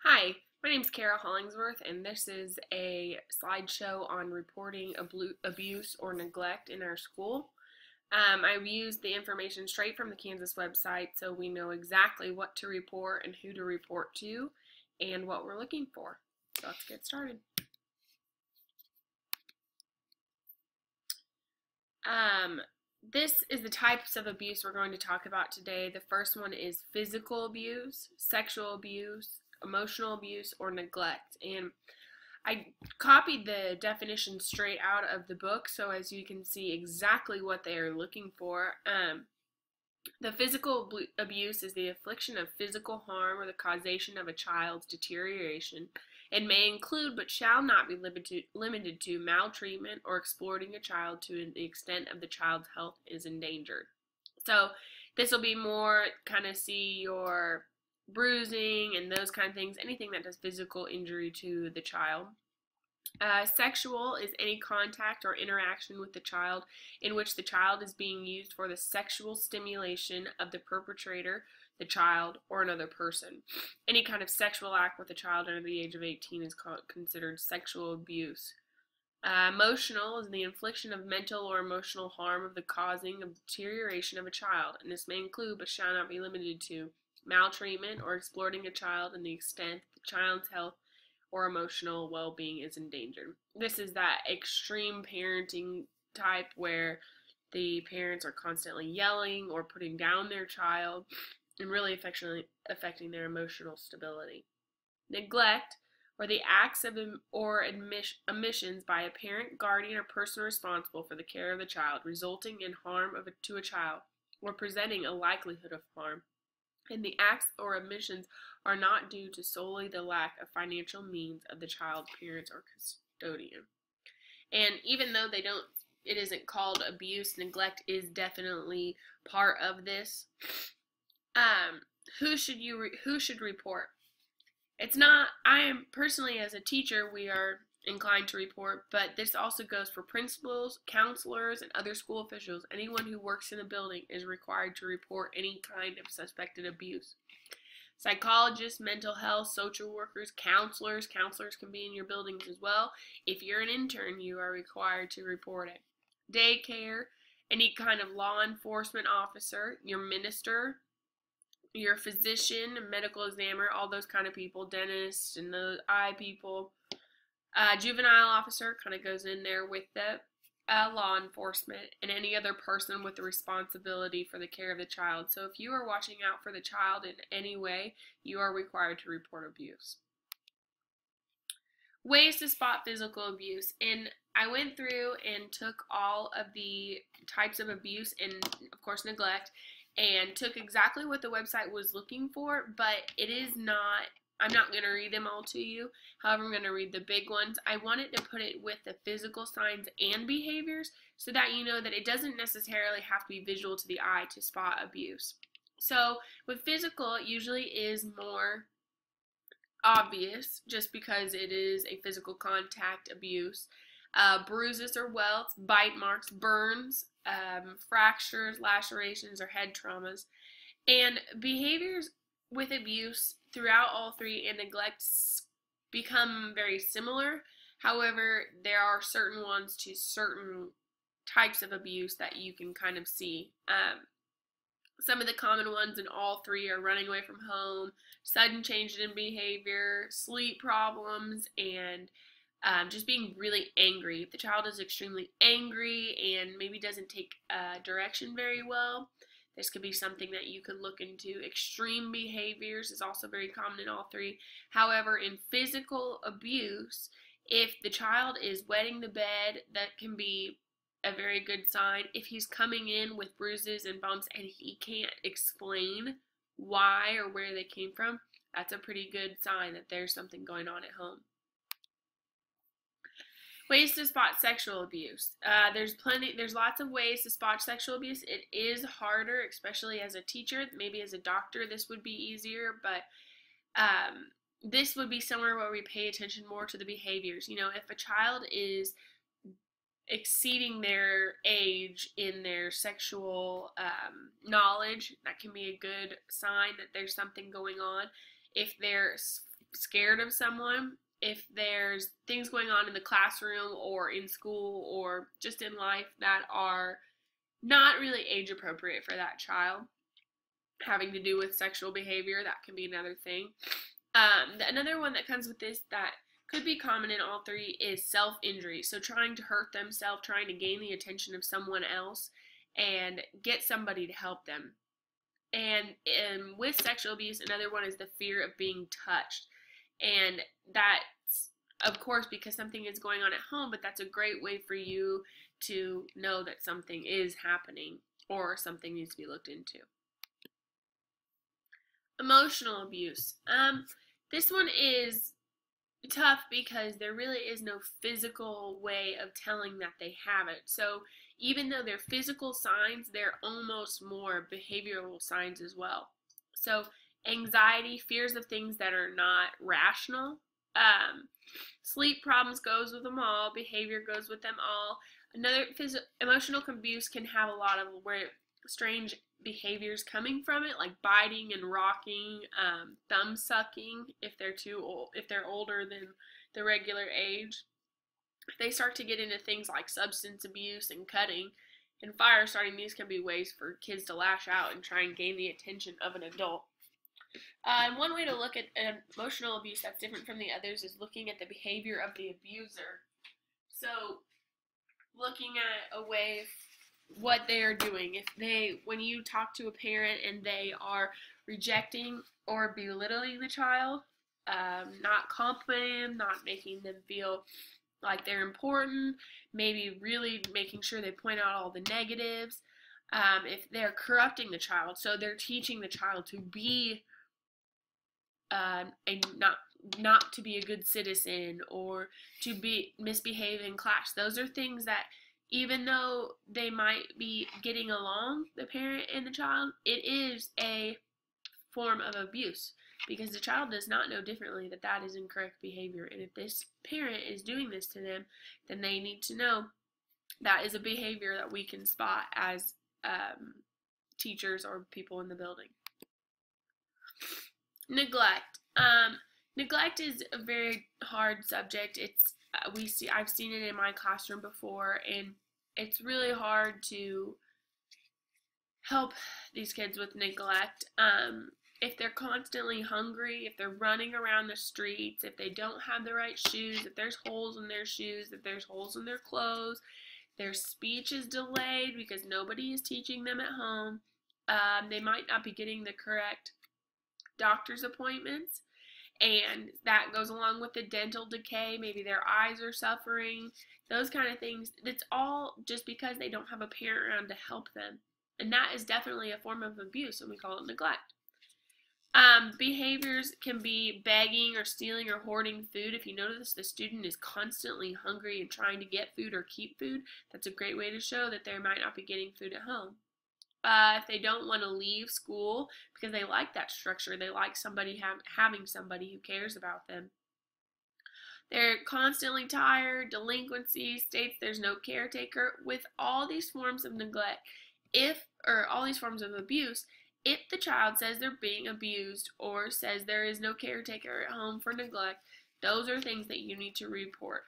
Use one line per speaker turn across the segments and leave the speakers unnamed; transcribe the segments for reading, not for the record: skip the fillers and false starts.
Hi, my name is Kara Hollingsworth, and this is a slideshow on reporting abuse or neglect in our school. I've used the information straight from the Kansas website so we know exactly what to report and who to report to and what we're looking for. So let's get started. This is the types of abuse we're going to talk about today. The first one is physical abuse, sexual abuse, emotional abuse, or neglect. And I copied the definition straight out of the book so as you can see exactly what they are looking for. The physical abuse is the infliction of physical harm or the causation of a child's deterioration and may include but shall not be limited to maltreatment or exploiting a child to the extent of the child's health is endangered. So this will be more kind of see your bruising and those kind of things, anything that does physical injury to the child. Sexual is any contact or interaction with the child in which the child is being used for the sexual stimulation of the perpetrator, the child, or another person. Any kind of sexual act with a child under the age of 18 is considered sexual abuse. Emotional is the infliction of mental or emotional harm of the causing of deterioration of a child, and this may include but shall not be limited to maltreatment or exploiting a child in the extent the child's health or emotional well-being is endangered. This is that extreme parenting type where the parents are constantly yelling or putting down their child and really affecting their emotional stability. Neglect, or the acts of or omissions by a parent, guardian, or person responsible for the care of the child, resulting in harm to a child, or presenting a likelihood of harm. And the acts or omissions are not due to solely the lack of financial means of the child's parents or custodian. And even though it isn't called abuse, neglect is definitely part of this. Who should report? It's not, I am personally as a teacher, we are inclined to report, but this also goes for principals, counselors, and other school officials. Anyone who works in a building is required to report any kind of suspected abuse. Psychologists, mental health, social workers, counselors can be in your buildings as well. If you're an intern, you are required to report it. Daycare, any kind of law enforcement officer, your minister, your physician, medical examiner, all those kind of people, dentists and the eye people. Juvenile officer kind of goes in there with the law enforcement and any other person with the responsibility for the care of the child. So if you are watching out for the child in any way, you are required to report abuse. Ways to spot physical abuse. And I went through and took all of the types of abuse and, of course, neglect, and took exactly what the website was looking for, but it is not, I'm not going to read them all to you. However, I'm going to read the big ones. I wanted to put it with the physical signs and behaviors so that you know that it doesn't necessarily have to be visual to the eye to spot abuse. So with physical, it usually is more obvious just because it is a physical contact abuse. Bruises or welts, bite marks, burns, fractures, lacerations, or head traumas. And behaviors with abuse throughout all three and neglect become very similar. However, there are certain ones to certain types of abuse that you can kind of see. Some of the common ones in all three are running away from home, sudden changes in behavior, sleep problems, and just being really angry. If the child is extremely angry and maybe doesn't take direction very well, this could be something that you could look into. Extreme behaviors is also very common in all three. However, in physical abuse, if the child is wetting the bed, that can be a very good sign. If he's coming in with bruises and bumps and he can't explain why or where they came from, that's a pretty good sign that there's something going on at home. Ways to spot sexual abuse. There's lots of ways to spot sexual abuse. It is harder, especially as a teacher. Maybe as a doctor, this would be easier, but this would be somewhere where we pay attention more to the behaviors. You know, if a child is exceeding their age in their sexual knowledge, that can be a good sign that there's something going on. If they're scared of someone, if there's things going on in the classroom or in school or just in life that are not really age appropriate for that child, having to do with sexual behavior, that can be another thing. Another one that comes with this that could be common in all three is self-injury. So trying to hurt themselves, trying to gain the attention of someone else and get somebody to help them. And with sexual abuse, another one is the fear of being touched. And that's, of course, because something is going on at home, but that's a great way for you to know that something is happening or something needs to be looked into. Emotional abuse. This one is tough because there really is no physical way of telling that they have it. So even though they're physical signs, they're almost more behavioral signs as well. So anxiety, fears of things that are not rational. Sleep problems goes with them all. Behavior goes with them all. Another emotional abuse can have a lot of strange behaviors coming from it, like biting and rocking, thumb sucking if they're too old, if they're older than the regular age. If they start to get into things like substance abuse and cutting and fire starting, these can be ways for kids to lash out and try and gain the attention of an adult. And one way to look at emotional abuse that's different from the others is looking at the behavior of the abuser. So looking at a way what they are doing. When you talk to a parent and they are rejecting or belittling the child, not complimenting, not making them feel like they're important, maybe really making sure they point out all the negatives. If they're corrupting the child, so they're teaching the child to be not to be a good citizen or to be misbehave in class. Those are things that, even though they might be getting along, the parent and the child, it is a form of abuse because the child does not know differently that that is incorrect behavior. And if this parent is doing this to them, then they need to know that is a behavior that we can spot as teachers or people in the building. Neglect. Neglect is a very hard subject. I've seen it in my classroom before, and it's really hard to help these kids with neglect. If they're constantly hungry, if they're running around the streets, if they don't have the right shoes, if there's holes in their shoes, if there's holes in their clothes, their speech is delayed because nobody is teaching them at home, they might not be getting the correct doctor's appointments, and that goes along with the dental decay. Maybe their eyes are suffering, those kind of things. It's all just because they don't have a parent around to help them, and that is definitely a form of abuse, and we call it neglect. Behaviors can be begging or stealing or hoarding food. If you notice the student is constantly hungry and trying to get food or keep food, that's a great way to show that they might not be getting food at home. If they don't want to leave school because they like that structure, they like having somebody who cares about them. They're constantly tired, delinquency, states there's no caretaker. With all these forms of neglect, all these forms of abuse, if the child says they're being abused or says there is no caretaker at home for neglect, those are things that you need to report.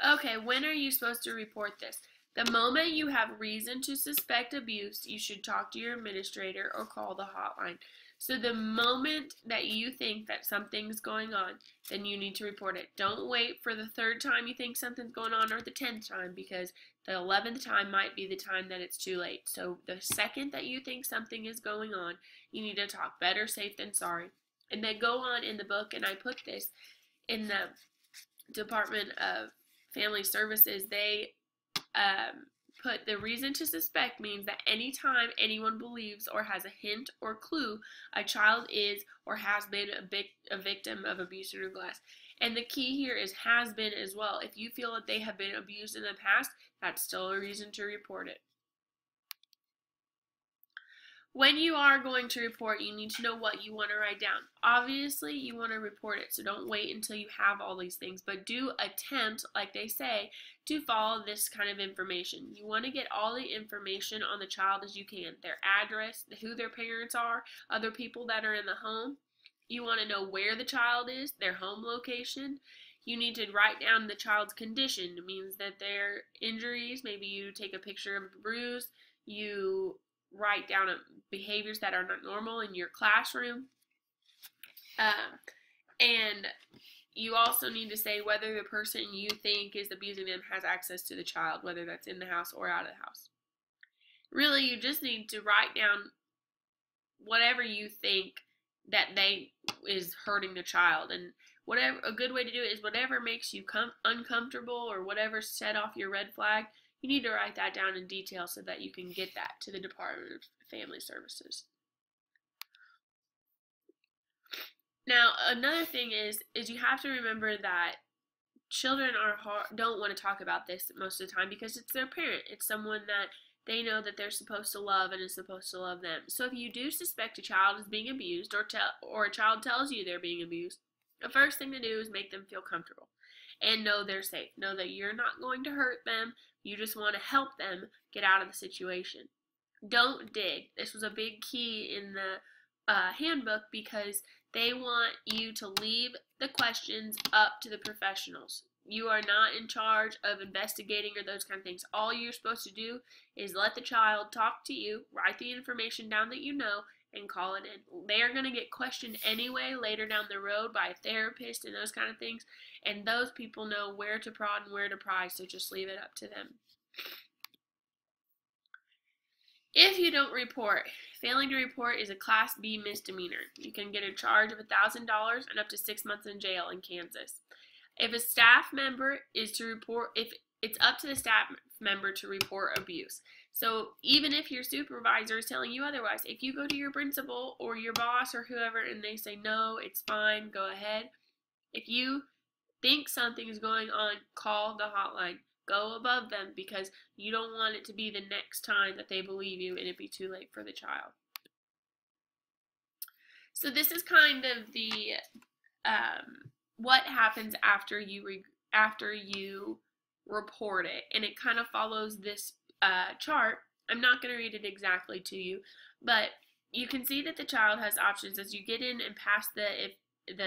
Okay, when are you supposed to report this? The moment you have reason to suspect abuse, you should talk to your administrator or call the hotline. So the moment that you think that something's going on, then you need to report it. Don't wait for the 3rd time you think something's going on or the 10th time, because the 11th time might be the time that it's too late. So the second that you think something is going on, you need to talk. Better safe than sorry. And they go on in the book, and I put this in the Department of Family Services. They put the reason to suspect means that anytime anyone believes or has a hint or clue a child is or has been a victim of abuse or neglect. And the key here is has been as well. If you feel that they have been abused in the past, that's still a reason to report it. When you are going to report, you need to know what you want to write down. Obviously, you want to report it, so don't wait until you have all these things, but do attempt, like they say, to follow this kind of information. You want to get all the information on the child as you can, their address, who their parents are, other people that are in the home. You want to know where the child is, their home location. You need to write down the child's condition. It means that their injuries, maybe you take a picture of the bruise, you write down behaviors that are not normal in your classroom. And you also need to say whether the person you think is abusing them has access to the child, whether that's in the house or out of the house. Really, you just need to write down whatever you think that they is hurting the child, and whatever a good way to do it is whatever makes you uncomfortable or whatever set off your red flag. You need to write that down in detail so that you can get that to the Department of Family Services. Now, another thing is you have to remember that children don't want to talk about this most of the time because it's their parent. It's someone that they know that they're supposed to love and is supposed to love them. So if you do suspect a child is being abused or a child tells you they're being abused, the first thing to do is make them feel comfortable and know they're safe. Know that you're not going to hurt them. You just want to help them get out of the situation. Don't dig. This was a big key in the handbook because they want you to leave the questions up to the professionals. You are not in charge of investigating or those kind of things. All you're supposed to do is let the child talk to you, write the information down that you know, and call it in. They are going to get questioned anyway later down the road by a therapist and those kind of things, and those people know where to prod and where to pry, so just leave it up to them. If you don't report, failing to report is a Class B misdemeanor. You can get a charge of $1,000 and up to 6 months in jail in Kansas. If a staff member is to report, if it's up to the staff member to report abuse. So even if your supervisor is telling you otherwise, if you go to your principal or your boss or whoever and they say, no, it's fine, go ahead. If you think something is going on, call the hotline. Go above them because you don't want it to be the next time that they believe you and it be too late for the child. So this is kind of the what happens after you report it, and it kind of follows this chart. I'm not going to read it exactly to you, but you can see that the child has options as you get in and pass the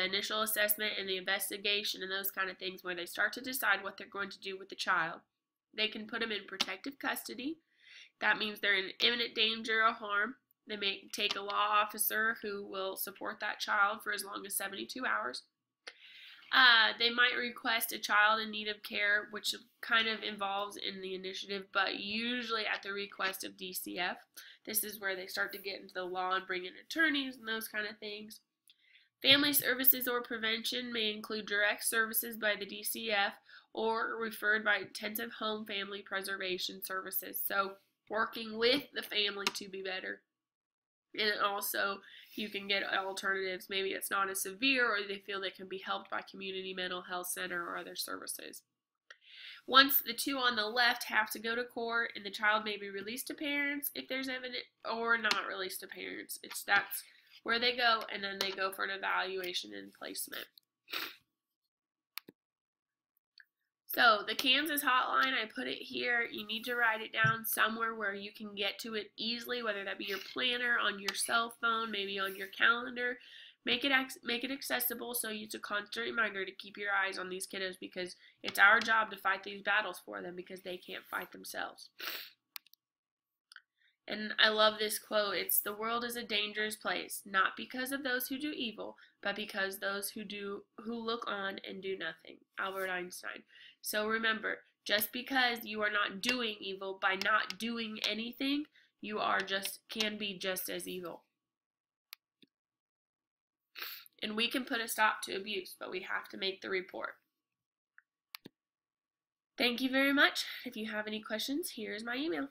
initial assessment and the investigation and those kind of things where they start to decide what they're going to do with the child. They can put them in protective custody. That means they're in imminent danger of harm. They may take a law officer who will support that child for as long as 72 hours. They might request a child in need of care, which kind of involves in the initiative, but usually at the request of DCF. This is where they start to get into the law and bring in attorneys and those kind of things. Family services or prevention may include direct services by the DCF or referred by intensive home family preservation services. So working with the family to be better. And also you can get alternatives. Maybe it's not as severe or they feel they can be helped by community mental health center or other services. Once the two on the left have to go to court and the child may be released to parents if there's evidence or not released to parents. That's where they go, and then they go for an evaluation and placement. So the Kansas hotline, I put it here. You need to write it down somewhere where you can get to it easily, whether that be your planner, on your cell phone, maybe on your calendar. Make it accessible so it's a constant reminder to keep your eyes on these kiddos because it's our job to fight these battles for them because they can't fight themselves. And I love this quote. It's, the world is a dangerous place, not because of those who do evil, but because those who look on and do nothing. Albert Einstein. So remember, just because you are not doing evil, by not doing anything, you can be just as evil. And we can put a stop to abuse, but we have to make the report. Thank you very much. If you have any questions, here's my email.